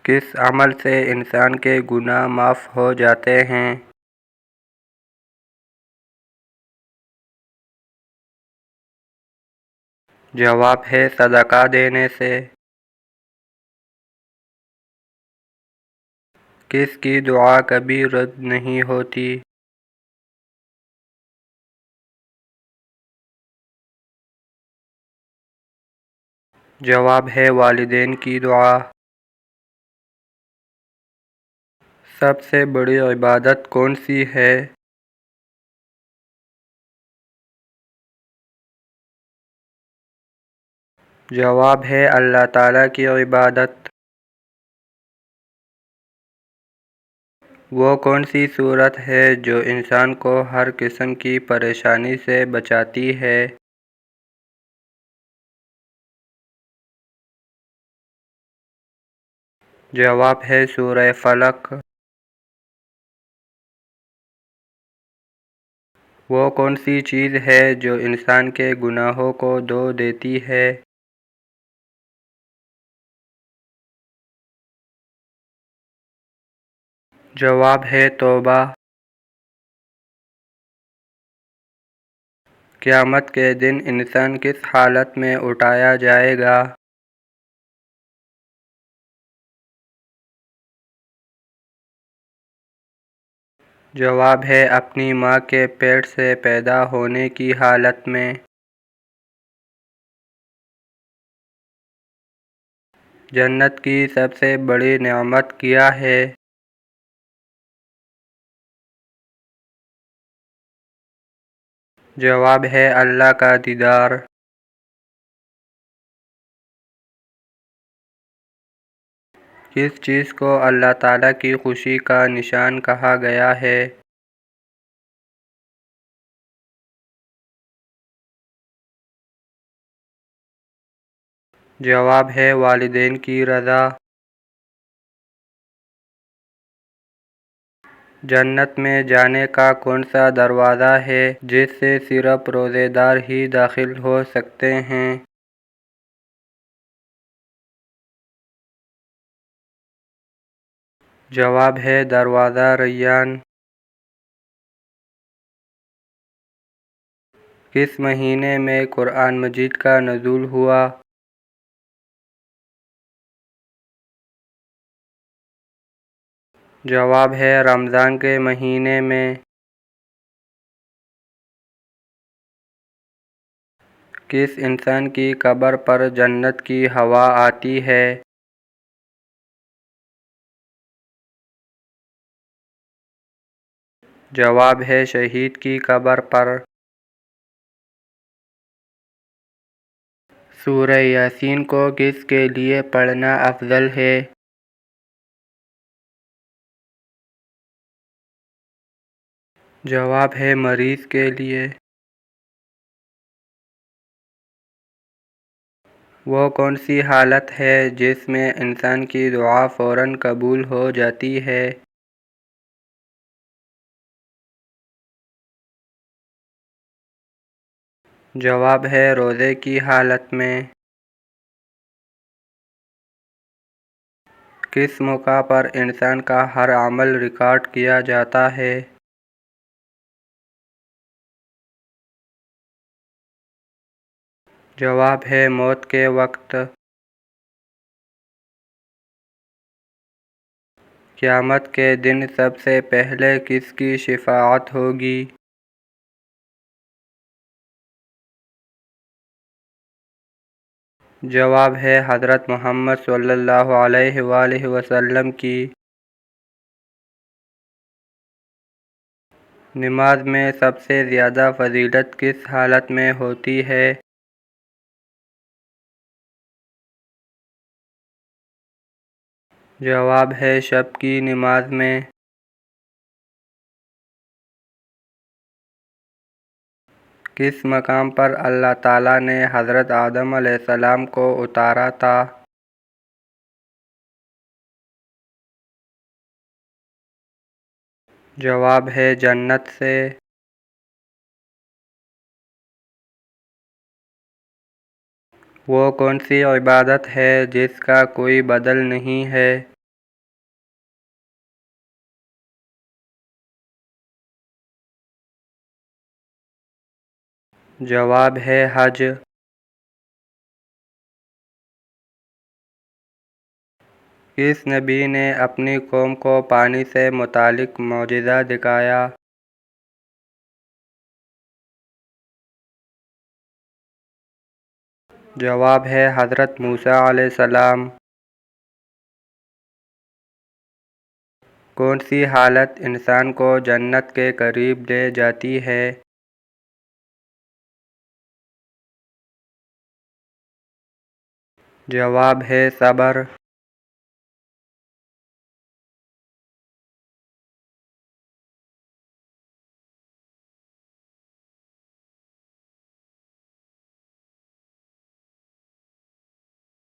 کس عمل سے انسان کے گناہ معاف ہو جاتے ہیں؟ جواب ہے صدقہ دینے سے۔ کس کی دعا کبھی رد نہیں ہوتی؟ جواب ہے والدین کی دعا۔ سب سے بڑی عبادت کون سی ہے؟ جواب ہے اللہ تعالیٰ کی عبادت۔ وہ کون سی صورت ہے جو انسان کو ہر قسم کی پریشانی سے بچاتی ہے؟ جواب ہے سورہ فلق۔ وہ کون سی چیز ہے جو انسان کے گناہوں کو دھو دیتی ہے؟ جواب ہے توبہ۔ قیامت کے دن انسان کس حالت میں اٹھایا جائے گا؟ جواب ہے اپنی ماں کے پیٹ سے پیدا ہونے کی حالت میں۔ جنت کی سب سے بڑی نعمت کیا ہے؟ جواب ہے اللہ کا دیدار۔ کس چیز کو اللہ تعالیٰ کی خوشی کا نشان کہا گیا ہے؟ جواب ہے والدین کی رضا۔ جنت میں جانے کا کون سا دروازہ ہے جس سے صرف روزے دار ہی داخل ہو سکتے ہیں؟ جواب ہے دروازہ ریان۔ کس مہینے میں قرآن مجید کا نزول ہوا؟ جواب ہے رمضان کے مہینے میں۔ کس انسان کی قبر پر جنت کی ہوا آتی ہے؟ جواب ہے شہید کی قبر پر۔ سورہ یاسین کو کس کے لیے پڑھنا افضل ہے؟ جواب ہے مریض کے لیے۔ وہ کون سی حالت ہے جس میں انسان کی دعا فوراً قبول ہو جاتی ہے؟ جواب ہے روزے کی حالت میں۔ کس موقع پر انسان کا ہر عمل ریکارڈ کیا جاتا ہے؟ جواب ہے موت کے وقت۔ قیامت کے دن سب سے پہلے کس کی شفاعت ہوگی؟ جواب ہے حضرت محمد صلی اللہ علیہ وآلہ وسلم کی۔ نماز میں سب سے زیادہ فضیلت کس حالت میں ہوتی ہے؟ جواب ہے شب کی نماز میں۔ کس مقام پر اللہ تعالیٰ نے حضرت آدم علیہ السلام کو اتارا تھا؟ جواب ہے جنت سے۔ وہ کون سی عبادت ہے جس کا کوئی بدل نہیں ہے؟ جواب ہے حج۔ کس نبی نے اپنی قوم کو پانی سے متعلق معجزہ دکھایا؟ جواب ہے حضرت موسیٰ علیہ السلام۔ کون سی حالت انسان کو جنت کے قریب لے جاتی ہے؟ جواب ہے صبر۔